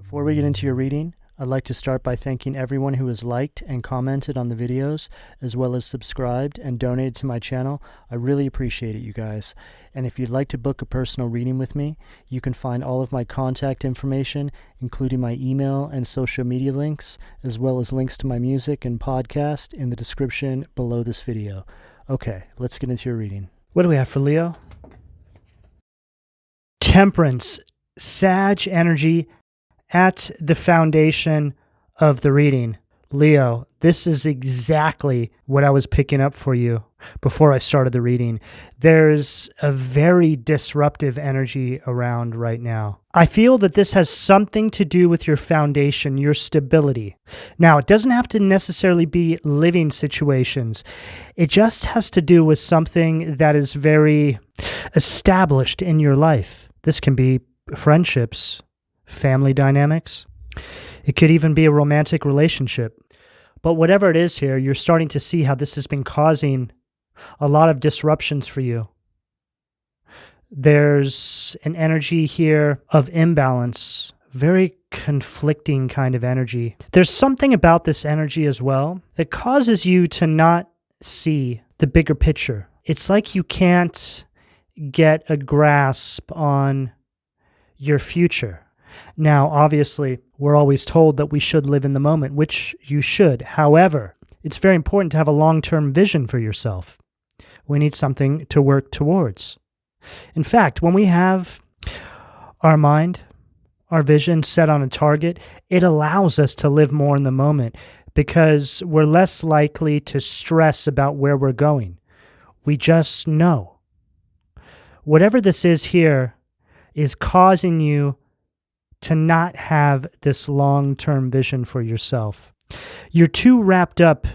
Before we get into your reading, I'd like to start by thanking everyone who has liked and commented on the videos, as well as subscribed and donated to my channel. I really appreciate it, you guys. And if you'd like to book a personal reading with me, you can find all of my contact information, including my email and social media links, as well as links to my music and podcast in the description below this video. Okay, let's get into your reading. What do we have for Leo? Temperance, Sag energy at the foundation of the reading. Leo, this is exactly what I was picking up for you before I started the reading. There's a very disruptive energy around right now. I feel that this has something to do with your foundation, your stability. Now, it doesn't have to necessarily be living situations. It just has to do with something that is very established in your life. This can be friendships, family dynamics. It could even be a romantic relationship. But whatever it is here, you're starting to see how this has been causing a lot of disruptions for you. There's an energy here of imbalance, very conflicting kind of energy. There's something about this energy as well that causes you to not see the bigger picture. It's like you can't get a grasp on your future. Now, obviously, we're always told that we should live in the moment, which you should. However, it's very important to have a long-term vision for yourself. We need something to work towards. In fact, when we have our mind, our vision set on a target, it allows us to live more in the moment because we're less likely to stress about where we're going. We just know. Whatever this is here is causing you to not have this long-term vision for yourself. You're too wrapped up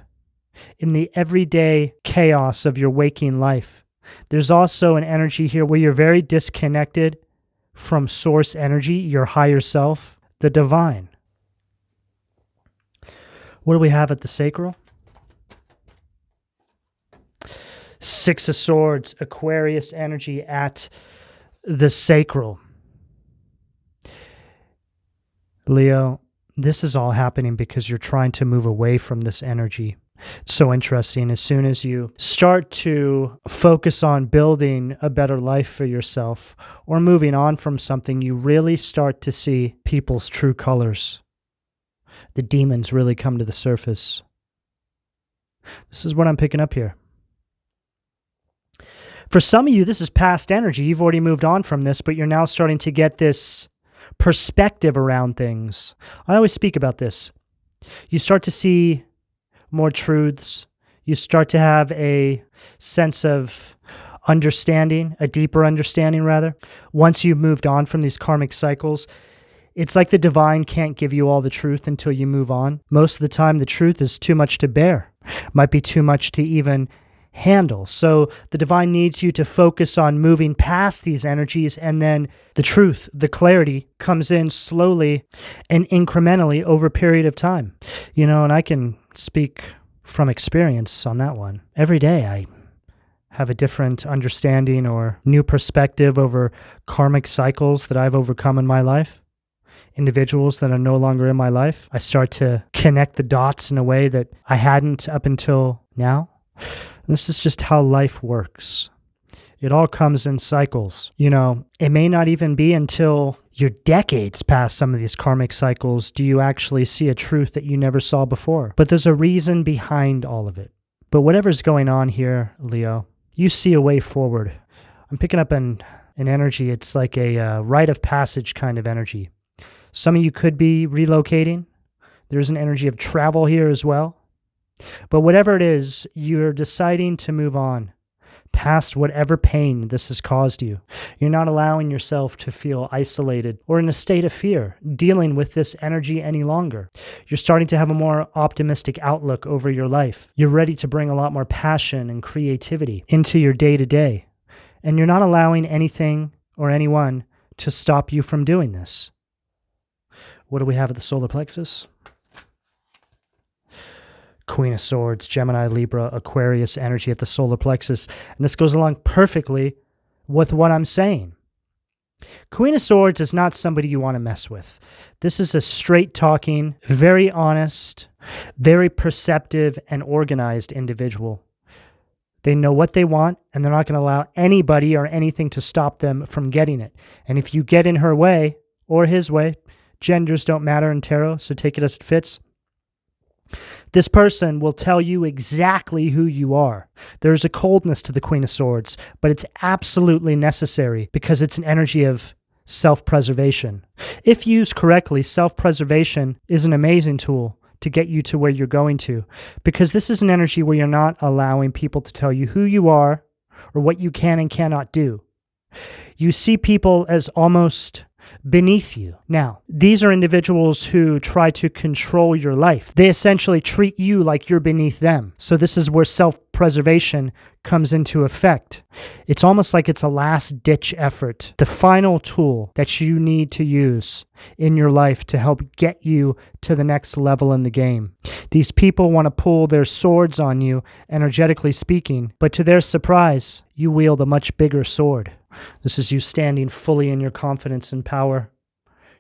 in the everyday chaos of your waking life. There's also an energy here where you're very disconnected from source energy, your higher self, the divine. What do we have at the sacral? Six of Swords, Aquarius energy at the sacral. Leo, this is all happening because you're trying to move away from this energy. It's so interesting. As soon as you start to focus on building a better life for yourself or moving on from something, you really start to see people's true colors. The demons really come to the surface. This is what I'm picking up here. For some of you, this is past energy. You've already moved on from this, but you're now starting to get this perspective around things. I always speak about this. You start to see more truths. You start to have a sense of understanding, a deeper understanding rather. Once you've moved on from these karmic cycles, it's like the divine can't give you all the truth until you move on. Most of the time, the truth is too much to bear. Might be too much to even handle. So the divine needs you to focus on moving past these energies, and then the truth, the clarity comes in slowly and incrementally over a period of time. You know, and I can speak from experience on that one. Every day I have a different understanding or new perspective over karmic cycles that I've overcome in my life. Individuals that are no longer in my life. I start to connect the dots in a way that I hadn't up until now. This is just how life works. It all comes in cycles. You know, it may not even be until you're decades past some of these karmic cycles do you actually see a truth that you never saw before. But there's a reason behind all of it. But whatever's going on here, Leo, you see a way forward. I'm picking up an energy. It's like a rite of passage kind of energy. Some of you could be relocating. There's an energy of travel here as well. But whatever it is, you're deciding to move on past whatever pain this has caused you. You're not allowing yourself to feel isolated or in a state of fear, dealing with this energy any longer. You're starting to have a more optimistic outlook over your life. You're ready to bring a lot more passion and creativity into your day-to-day. And you're not allowing anything or anyone to stop you from doing this. What do we have at the solar plexus? Queen of Swords, Gemini, Libra, Aquarius energy at the solar plexus. And this goes along perfectly with what I'm saying. Queen of Swords is not somebody you want to mess with. This is a straight-talking, very honest, very perceptive, and organized individual. They know what they want, and they're not going to allow anybody or anything to stop them from getting it. And if you get in her way, or his way, genders don't matter in tarot, so take it as it fits, this person will tell you exactly who you are. There's a coldness to the Queen of Swords, but it's absolutely necessary because it's an energy of self-preservation. If used correctly, self-preservation is an amazing tool to get you to where you're going to, because this is an energy where you're not allowing people to tell you who you are or what you can and cannot do. You see people as almost beneath you. Now, these are individuals who try to control your life. They essentially treat you like you're beneath them. So this is where self-preservation comes into effect. It's almost like it's a last-ditch effort, the final tool that you need to use in your life to help get you to the next level in the game. These people want to pull their swords on you, energetically speaking, but to their surprise, you wield a much bigger sword. This is you standing fully in your confidence and power.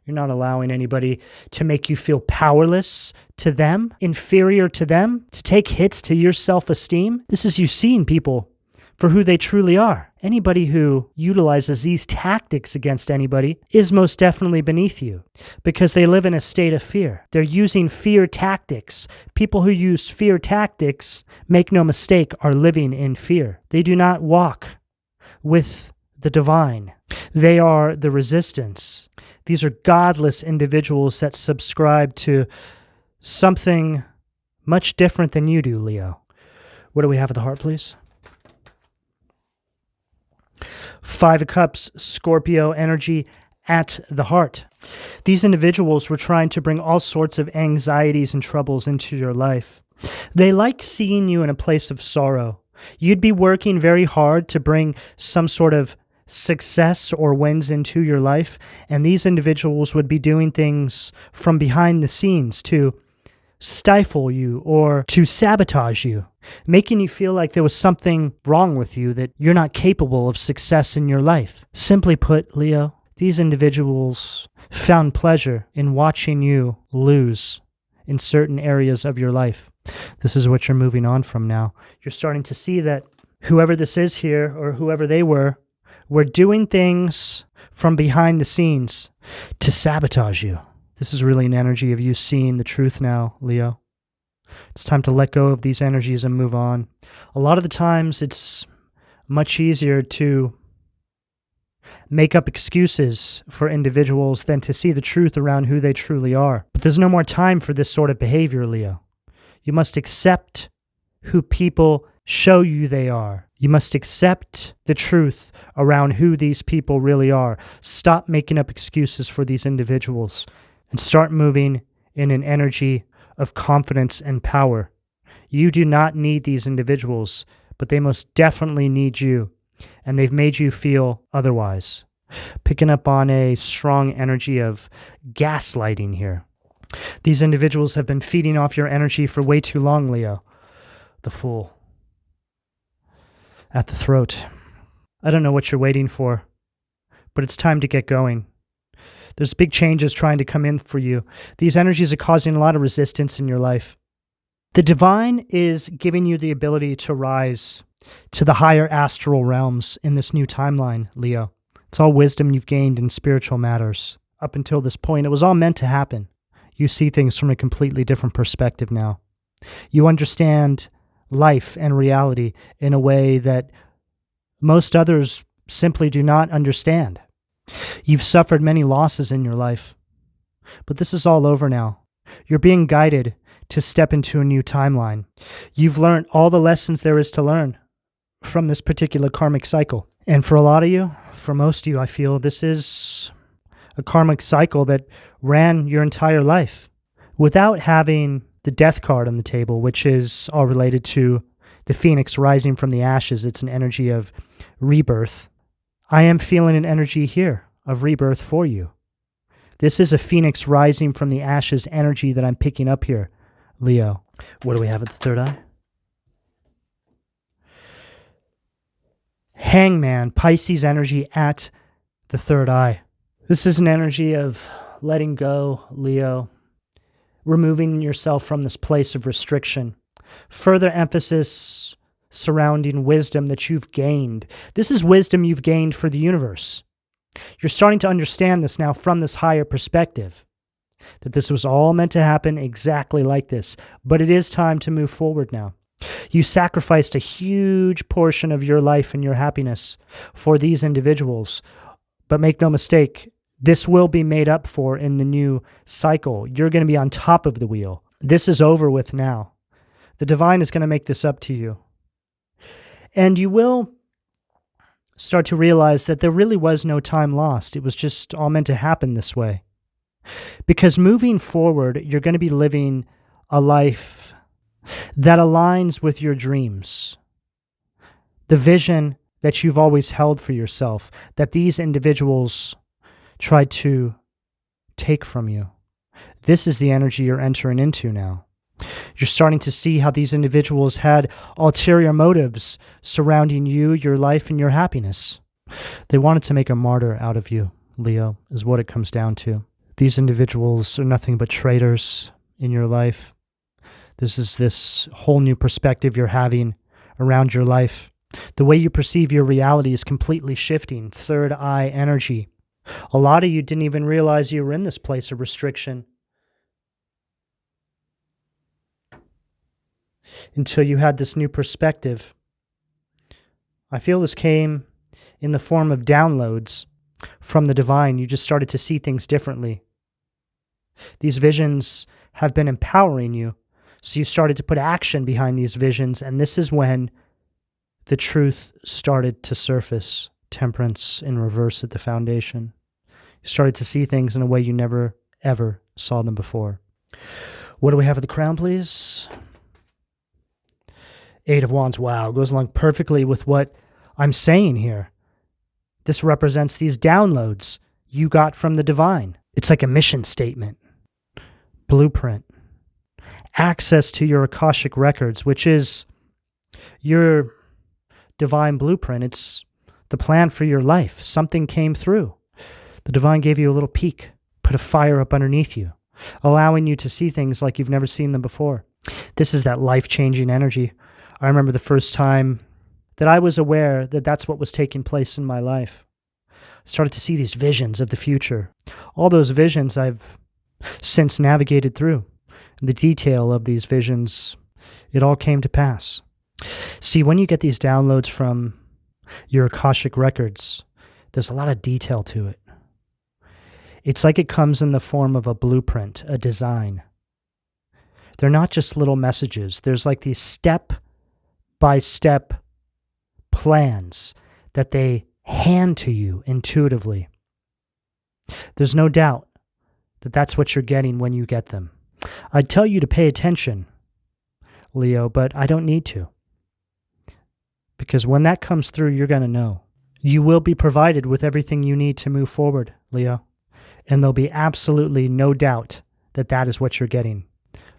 You're not allowing anybody to make you feel powerless to them, inferior to them, to take hits to your self-esteem. This is you seeing people for who they truly are. Anybody who utilizes these tactics against anybody is most definitely beneath you because they live in a state of fear. They're using fear tactics. People who use fear tactics, make no mistake, are living in fear. They do not walk with the divine. They are the resistance. These are godless individuals that subscribe to something much different than you do, Leo. What do we have at the heart, please? Five of Cups, Scorpio energy at the heart. These individuals were trying to bring all sorts of anxieties and troubles into your life. They liked seeing you in a place of sorrow. You'd be working very hard to bring some sort of success or wins into your life, and these individuals would be doing things from behind the scenes to stifle you or to sabotage you, making you feel like there was something wrong with you, that you're not capable of success in your life. Simply put, Leo, these individuals found pleasure in watching you lose in certain areas of your life. This is what you're moving on from now. You're starting to see that whoever this is here, or whoever they were doing things from behind the scenes to sabotage you. This is really an energy of you seeing the truth now, Leo. It's time to let go of these energies and move on. A lot of the times it's much easier to make up excuses for individuals than to see the truth around who they truly are. But there's no more time for this sort of behavior, Leo. You must accept who people show you they are. You must accept the truth around who these people really are. Stop making up excuses for these individuals and start moving in an energy of confidence and power. You do not need these individuals, but they most definitely need you, and they've made you feel otherwise. Picking up on a strong energy of gaslighting here. These individuals have been feeding off your energy for way too long, Leo. The Fool. At the throat. I don't know what you're waiting for, but it's time to get going. There's big changes trying to come in for you. These energies are causing a lot of resistance in your life. The divine is giving you the ability to rise to the higher astral realms in this new timeline, Leo. It's all wisdom you've gained in spiritual matters. Up until this point, it was all meant to happen. You see things from a completely different perspective now. You understand life and reality in a way that most others simply do not understand. You've suffered many losses in your life, but this is all over now. You're being guided to step into a new timeline. You've learned all the lessons there is to learn from this particular karmic cycle. And for a lot of you, for most of you, I feel this is a karmic cycle that ran your entire life without having the death card on the table, which is all related to the phoenix rising from the ashes. It's an energy of rebirth. I am feeling an energy here of rebirth for you. This is a phoenix rising from the ashes energy that I'm picking up here, Leo. What do we have at the third eye? Hangman, Pisces energy at the third eye. This is an energy of letting go, Leo, removing yourself from this place of restriction. Further emphasis surrounding wisdom that you've gained. This is wisdom you've gained for the universe. You're starting to understand this now from this higher perspective, that this was all meant to happen exactly like this. But it is time to move forward now. You sacrificed a huge portion of your life and your happiness for these individuals. But make no mistake, this will be made up for in the new cycle. You're going to be on top of the wheel. This is over with now. The divine is going to make this up to you. And you will start to realize that there really was no time lost. It was just all meant to happen this way. Because moving forward, you're going to be living a life that aligns with your dreams. The vision that you've always held for yourself, that these individuals tried to take from you. This is the energy you're entering into now. You're starting to see how these individuals had ulterior motives surrounding you, your life, and your happiness. They wanted to make a martyr out of you, Leo, is what it comes down to. These individuals are nothing but traitors in your life. This is this whole new perspective you're having around your life. The way you perceive your reality is completely shifting. Third eye energy. A lot of you didn't even realize you were in this place of restriction until you had this new perspective. I feel this came in the form of downloads from the divine. You just started to see things differently. These visions have been empowering you, so you started to put action behind these visions, and this is when the truth started to surface. Temperance in reverse at the foundation. You started to see things in a way you never, ever saw them before. What do we have at the crown, please? Eight of Wands. Wow, goes along perfectly with what I'm saying here. This represents these downloads you got from the divine. It's like a mission statement. Blueprint. Access to your Akashic records, which is your divine blueprint. It's the plan for your life. Something came through. The divine gave you a little peek, put a fire up underneath you, allowing you to see things like you've never seen them before. This is that life-changing energy. I remember the first time that I was aware that that's what was taking place in my life. I started to see these visions of the future. All those visions I've since navigated through. And the detail of these visions, it all came to pass. See, when you get these downloads from your Akashic records, there's a lot of detail to it. It's like it comes in the form of a blueprint, a design. They're not just little messages. There's like these step-by-step plans that they hand to you intuitively. There's no doubt that that's what you're getting when you get them. I'd tell you to pay attention, Leo, but I don't need to. Because when that comes through, you're going to know. You will be provided with everything you need to move forward, Leo. And there'll be absolutely no doubt that that is what you're getting.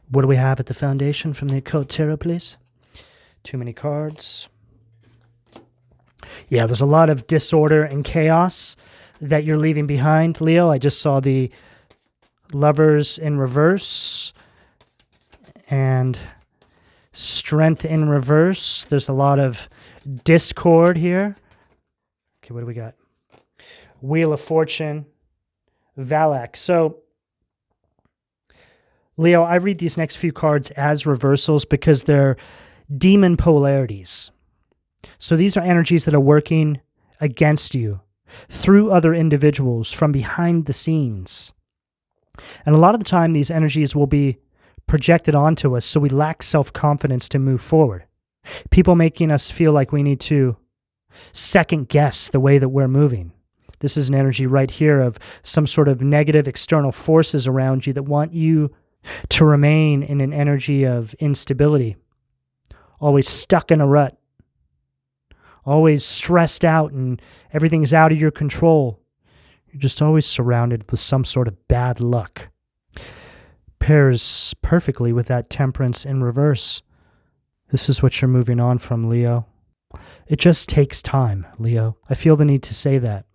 What do we have at the foundation from the Occult Tarot, please? Too many cards. Yeah, there's a lot of disorder and chaos that you're leaving behind, Leo. I just saw the Lovers in reverse and Strength in reverse. There's a lot of discord here. Okay, what do we got? Wheel of Fortune, Valak. So, Leo, I read these next few cards as reversals because they're demon polarities. So these are energies that are working against you through other individuals from behind the scenes. And a lot of the time, these energies will be projected onto us, so we lack self-confidence to move forward. People making us feel like we need to second-guess the way that we're moving. This is an energy right here of some sort of negative external forces around you that want you to remain in an energy of instability, always stuck in a rut, always stressed out and everything's out of your control. You're just always surrounded with some sort of bad luck. Pairs perfectly with that Temperance in reverse. This is what you're moving on from, Leo. It just takes time, Leo. I feel the need to say that.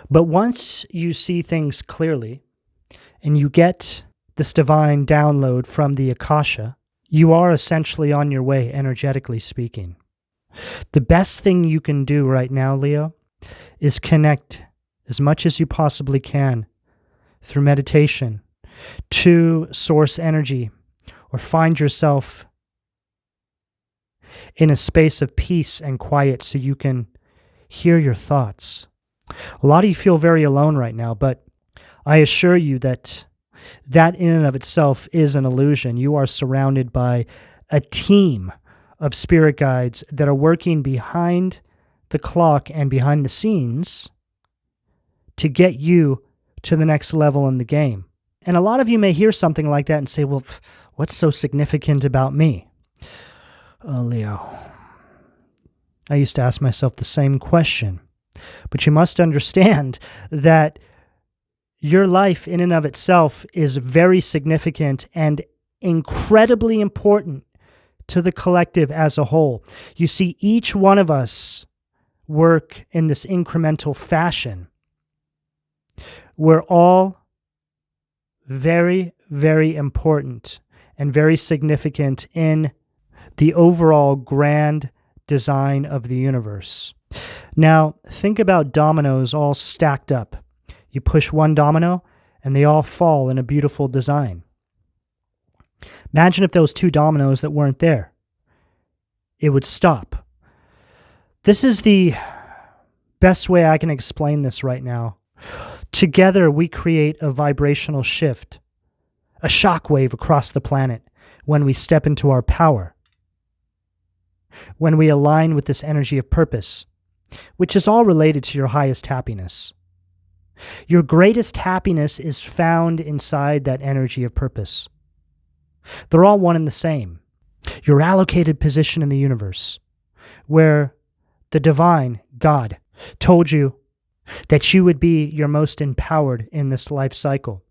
But once you see things clearly and you get this divine download from the Akasha, you are essentially on your way, energetically speaking. The best thing you can do right now, Leo, is connect as much as you possibly can through meditation to source energy, or find yourself in a space of peace and quiet so you can hear your thoughts. A lot of you feel very alone right now, but I assure you that in and of itself is an illusion. You are surrounded by a team of spirit guides that are working behind the clock and behind the scenes to get you to the next level in the game. And a lot of you may hear something like that and say, well, what's so significant about me? Oh, Leo, I used to ask myself the same question. But you must understand that your life in and of itself is very significant and incredibly important to the collective as a whole. You see, each one of us work in this incremental fashion. We're all very, very important and very significant in the overall grand design of the universe. Now, think about dominoes all stacked up. You push one domino, and they all fall in a beautiful design. Imagine if those two dominoes that weren't there. It would stop. This is the best way I can explain this right now. Together, we create a vibrational shift, a shock wave across the planet when we step into our power, when we align with this energy of purpose, which is all related to your highest happiness. Your greatest happiness is found inside that energy of purpose. They're all one and the same. Your allocated position in the universe, where the divine, God, told you that you would be your most empowered in this life cycle.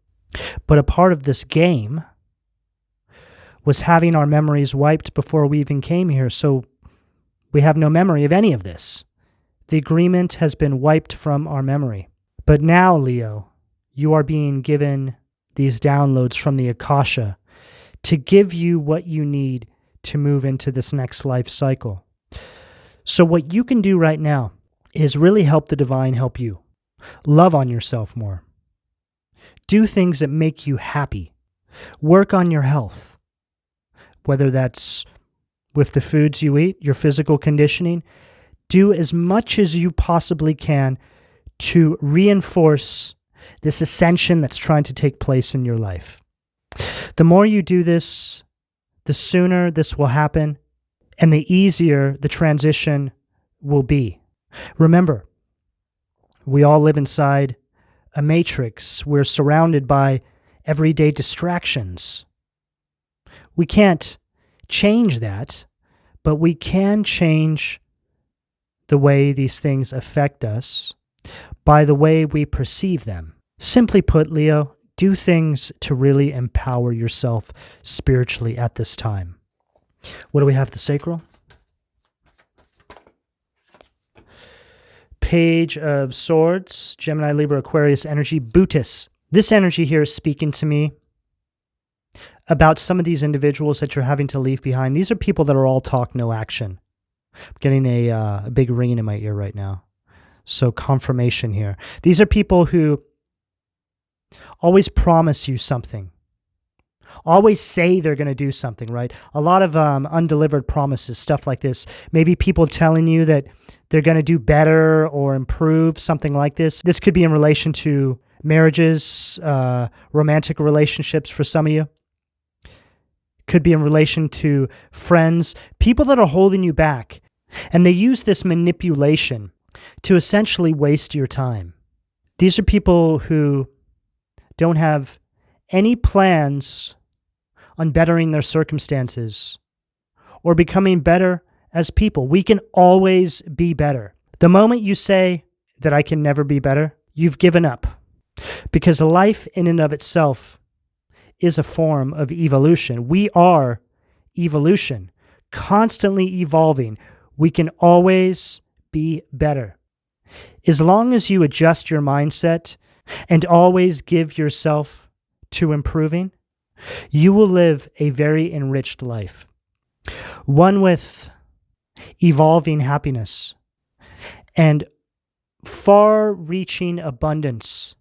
But a part of this game was having our memories wiped before we even came here, so we have no memory of any of this. The agreement has been wiped from our memory. But now, Leo, you are being given these downloads from the Akasha to give you what you need to move into this next life cycle. So what you can do right now is really help the divine help you. Love on yourself more. Do things that make you happy. Work on your health, whether that's with the foods you eat, your physical conditioning. Do as much as you possibly can to reinforce this ascension that's trying to take place in your life. The more you do this, the sooner this will happen, and the easier the transition will be. Remember, we all live inside a matrix. We're surrounded by everyday distractions. We can't change that, but we can change the way these things affect us by the way we perceive them. Simply put, Leo, do things to really empower yourself spiritually at this time. What do we have? The sacral? Page of Swords, Gemini, Libra, Aquarius energy, Bootis. This energy here is speaking to me about some of these individuals that you're having to leave behind. These are people that are all talk, no action. I'm getting a big ringing in my ear right now. So confirmation here. These are people who always promise you something. Always say they're going to do something, right? A lot of undelivered promises, stuff like this. Maybe people telling you that they're going to do better or improve, something like this. This could be in relation to marriages, romantic relationships for some of you. Could be in relation to friends, people that are holding you back. And they use this manipulation to essentially waste your time. These are people who don't have any plans on bettering their circumstances or becoming better as people. We can always be better. The moment you say that I can never be better, you've given up. Because life in and of itself is a form of evolution. We are evolution, constantly evolving. We can always be better. As long as you adjust your mindset and always give yourself to improving, you will live a very enriched life. One with evolving happiness and far-reaching abundance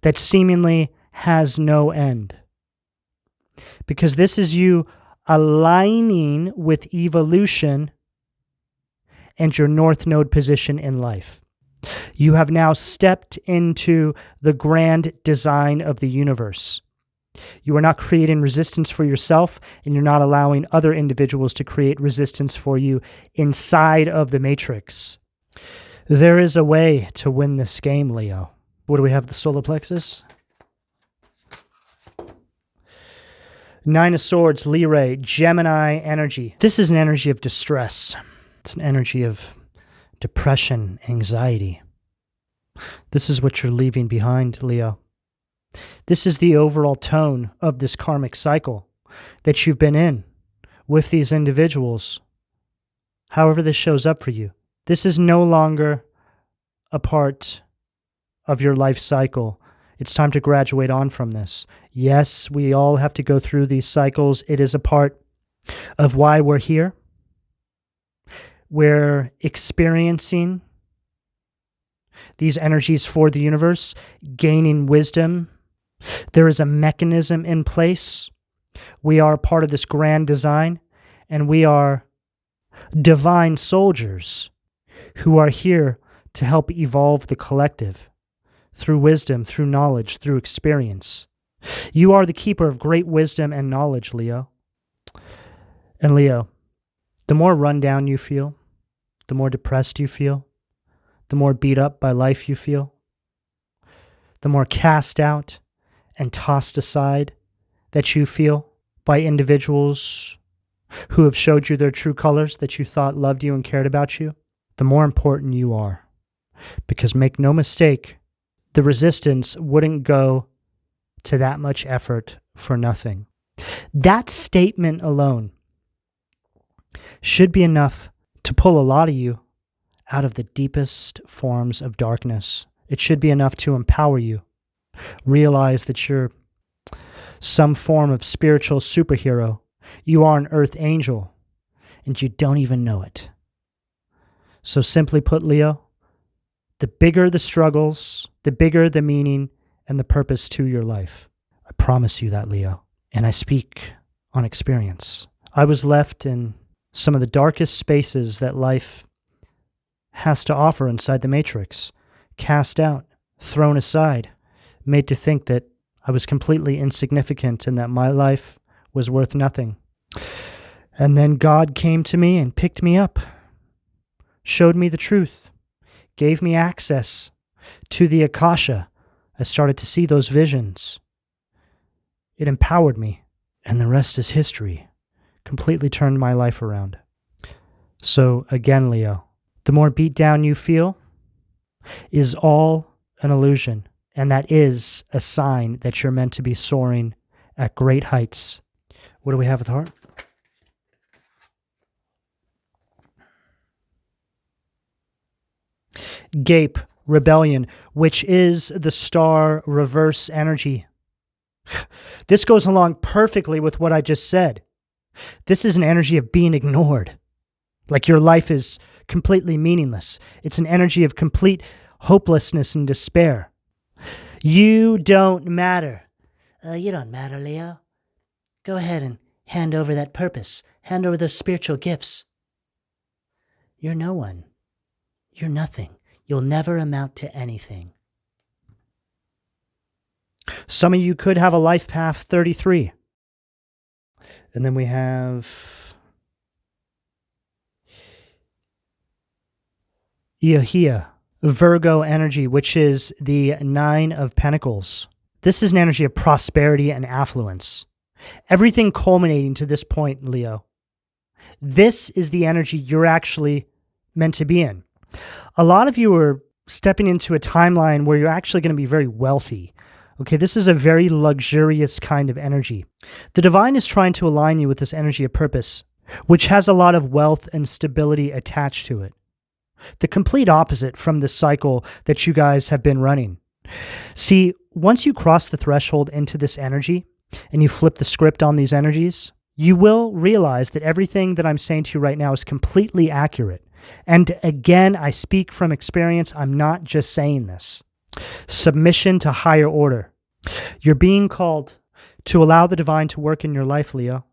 that seemingly has no end. Because this is you aligning with evolution and your North Node position in life. You have now stepped into the grand design of the universe. You are not creating resistance for yourself, and you're not allowing other individuals to create resistance for you inside of the matrix. There is a way to win this game, Leo. What do we have? The solar plexus? Nine of Swords, Lyrae, Gemini energy. This is an energy of distress. It's an energy of depression, anxiety. This is what you're leaving behind, Leo. This is the overall tone of this karmic cycle that you've been in with these individuals. However this shows up for you. This is no longer a part of your life cycle. It's time to graduate on from this. Yes, we all have to go through these cycles. It is a part of why we're here. We're experiencing these energies for the universe, gaining wisdom. There is a mechanism in place. We are part of this grand design, and we are divine soldiers who are here to help evolve the collective through wisdom, through knowledge, through experience. You are the keeper of great wisdom and knowledge, Leo. And Leo, the more run down you feel, the more depressed you feel, the more beat up by life you feel, the more cast out and tossed aside that you feel by individuals who have showed you their true colors that you thought loved you and cared about you, the more important you are. Because make no mistake, the resistance wouldn't go to that much effort for nothing. That statement alone should be enough to pull a lot of you out of the deepest forms of darkness. It should be enough to empower you. Realize that you're some form of spiritual superhero. You are an earth angel, and you don't even know it. So simply put, Leo, the bigger the struggles, the bigger the meaning and the purpose to your life. I promise you that, Leo. And I speak on experience. I was left in some of the darkest spaces that life has to offer inside the matrix, cast out, thrown aside, made to think that I was completely insignificant and that my life was worth nothing. And then God came to me and picked me up, showed me the truth, gave me access to the Akasha. I started to see those visions. It empowered me, and the rest is history. Completely turned my life around. So again, Leo, the more beat down you feel is all an illusion, and that is a sign that you're meant to be soaring at great heights. What do we have with the heart? Gape, rebellion, which is the star reverse energy. This goes along perfectly with what I just said. This is an energy of being ignored. Like your life is completely meaningless. It's an energy of complete hopelessness and despair. You don't matter. You don't matter, Leo. Go ahead and hand over that purpose. Hand over those spiritual gifts. You're no one. You're nothing. You'll never amount to anything. Some of you could have a life path 33. And then we have Iahia, Virgo energy, which is the 9 of Pentacles. This is an energy of prosperity and affluence. Everything culminating to this point, Leo. This is the energy you're actually meant to be in. A lot of you are stepping into a timeline where you're actually going to be very wealthy. Okay, this is a very luxurious kind of energy. The divine is trying to align you with this energy of purpose, which has a lot of wealth and stability attached to it. The complete opposite from the cycle that you guys have been running. See, once you cross the threshold into this energy and you flip the script on these energies, you will realize that everything that I'm saying to you right now is completely accurate. And again, I speak from experience. I'm not just saying this. Submission to higher order. You're being called to allow the divine to work in your life, Leo.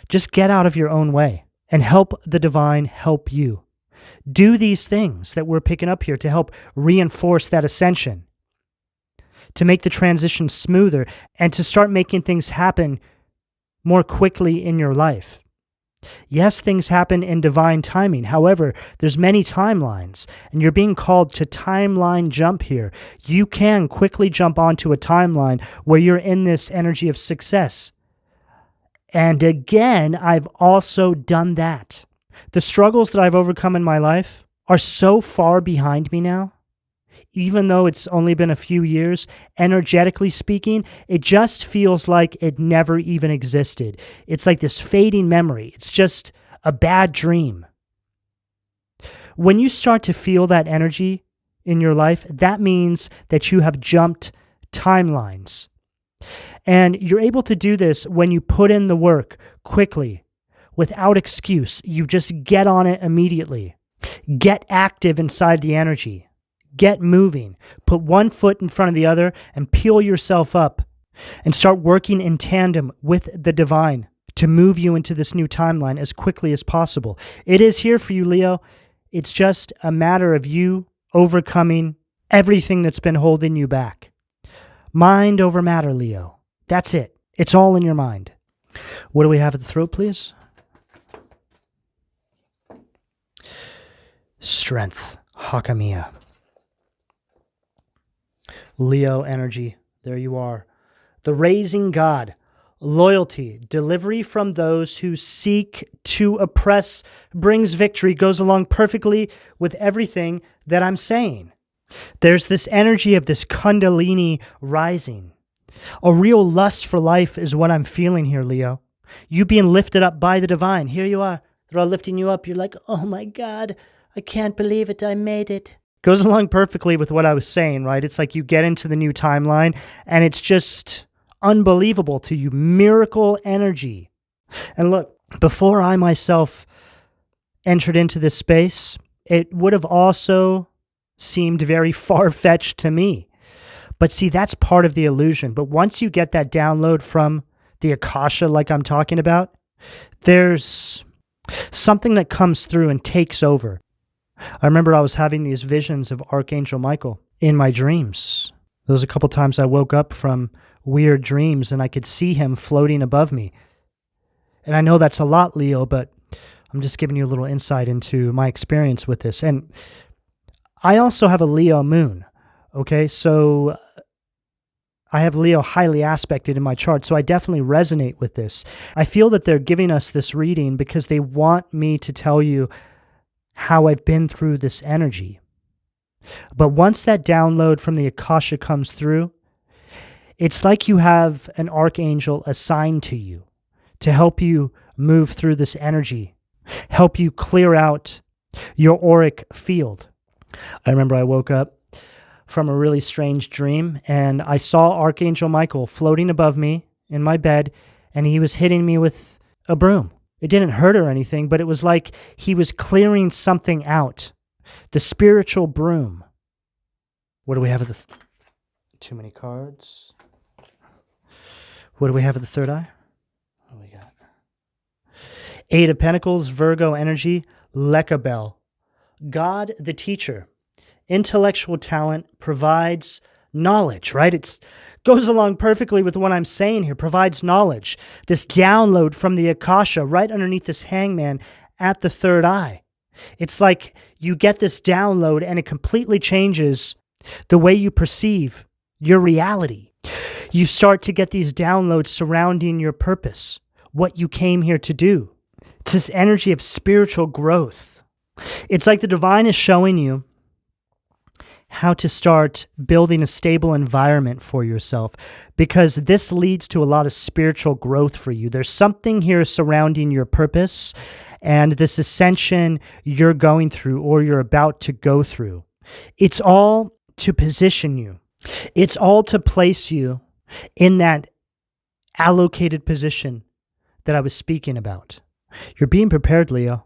Just get out of your own way and help the divine help you. Do these things that we're picking up here to help reinforce that ascension, to make the transition smoother, and to start making things happen more quickly in your life. Yes, things happen in divine timing. However, there's many timelines, and you're being called to timeline jump here. You can quickly jump onto a timeline where you're in this energy of success. And again, I've also done that. The struggles that I've overcome in my life are so far behind me now. Even though it's only been a few years, energetically speaking, it just feels like it never even existed. It's like this fading memory. It's just a bad dream. When you start to feel that energy in your life, that means that you have jumped timelines. And you're able to do this when you put in the work quickly, without excuse. You just get on it immediately. Get active inside the energy. Get moving. Put one foot in front of the other and peel yourself up and start working in tandem with the divine to move you into this new timeline as quickly as possible. It is here for you, Leo. It's just a matter of you overcoming everything that's been holding you back. Mind over matter, Leo. That's it. It's all in your mind. What do we have at the throat, please? Strength. Hakamia. Leo energy, there you are. The raising God, loyalty, delivery from those who seek to oppress, brings victory, goes along perfectly with everything that I'm saying. There's this energy of this kundalini rising. A real lust for life is what I'm feeling here, Leo. You being lifted up by the divine. Here you are. They're all lifting you up. You're like, oh my God, I can't believe it. I made it. Goes along perfectly with what I was saying, right? It's like you get into the new timeline and it's just unbelievable to you. Miracle energy. And look, before I myself entered into this space, it would have also seemed very far-fetched to me. But see, that's part of the illusion. But once you get that download from the Akasha like I'm talking about, there's something that comes through and takes over. I remember I was having these visions of Archangel Michael in my dreams. There was a couple times I woke up from weird dreams and I could see him floating above me. And I know that's a lot, Leo, but I'm just giving you a little insight into my experience with this. And I also have a Leo moon, okay? So I have Leo highly aspected in my chart, so I definitely resonate with this. I feel that they're giving us this reading because they want me to tell you how I've been through this energy. But once that download from the Akasha comes through, it's like you have an archangel assigned to you to help you move through this energy, help you clear out your auric field. I remember I woke up from a really strange dream and I saw Archangel Michael floating above me in my bed and he was hitting me with a broom. It didn't hurt or anything, but it was like he was clearing something out. The spiritual broom. What do we have at the... Too many cards. What do we have at the third eye? What do we got? Eight of Pentacles, Virgo energy, Lekabel. God, the teacher. Intellectual talent provides knowledge, right? It goes along perfectly with what I'm saying here, provides knowledge. This download from the Akasha right underneath this hangman at the third eye. It's like you get this download and it completely changes the way you perceive your reality. You start to get these downloads surrounding your purpose, what you came here to do. It's this energy of spiritual growth. It's like the divine is showing you how to start building a stable environment for yourself, because this leads to a lot of spiritual growth for you. There's something here surrounding your purpose, and this ascension you're going through or you're about to go through. It's all to position you. It's all to place you in that allocated position that I was speaking about. You're being prepared, Leo.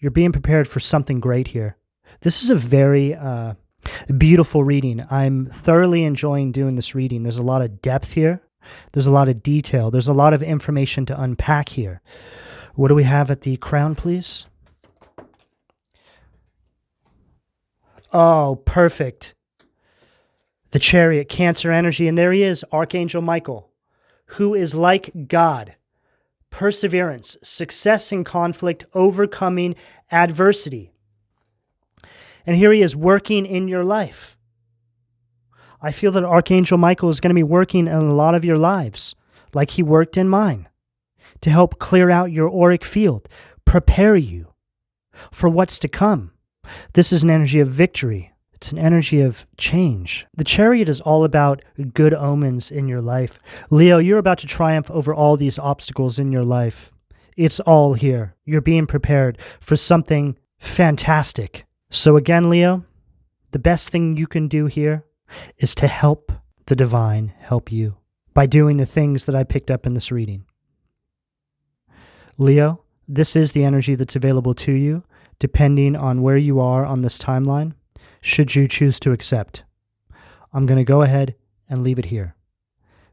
You're being prepared for something great here. This is a very beautiful reading. I'm thoroughly enjoying doing this reading. There's a lot of depth here. There's a lot of detail. There's a lot of information to unpack here. What do we have at the crown, please? Oh, perfect. The Chariot, Cancer energy, and there he is, Archangel Michael, who is like God. Perseverance, success in conflict, overcoming adversity. And here he is working in your life. I feel that Archangel Michael is going to be working in a lot of your lives, like he worked in mine, to help clear out your auric field, prepare you for what's to come. This is an energy of victory. It's an energy of change. The Chariot is all about good omens in your life. Leo, you're about to triumph over all these obstacles in your life. It's all here. You're being prepared for something fantastic. So again, Leo, the best thing you can do here is to help the divine help you by doing the things that I picked up in this reading. Leo, this is the energy that's available to you, depending on where you are on this timeline, should you choose to accept. I'm going to go ahead and leave it here.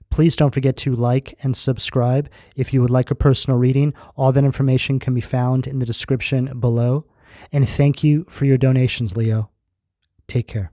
Please don't forget to like and subscribe if you would like a personal reading. All that information can be found in the description below. And thank you for your donations, Leo. Take care.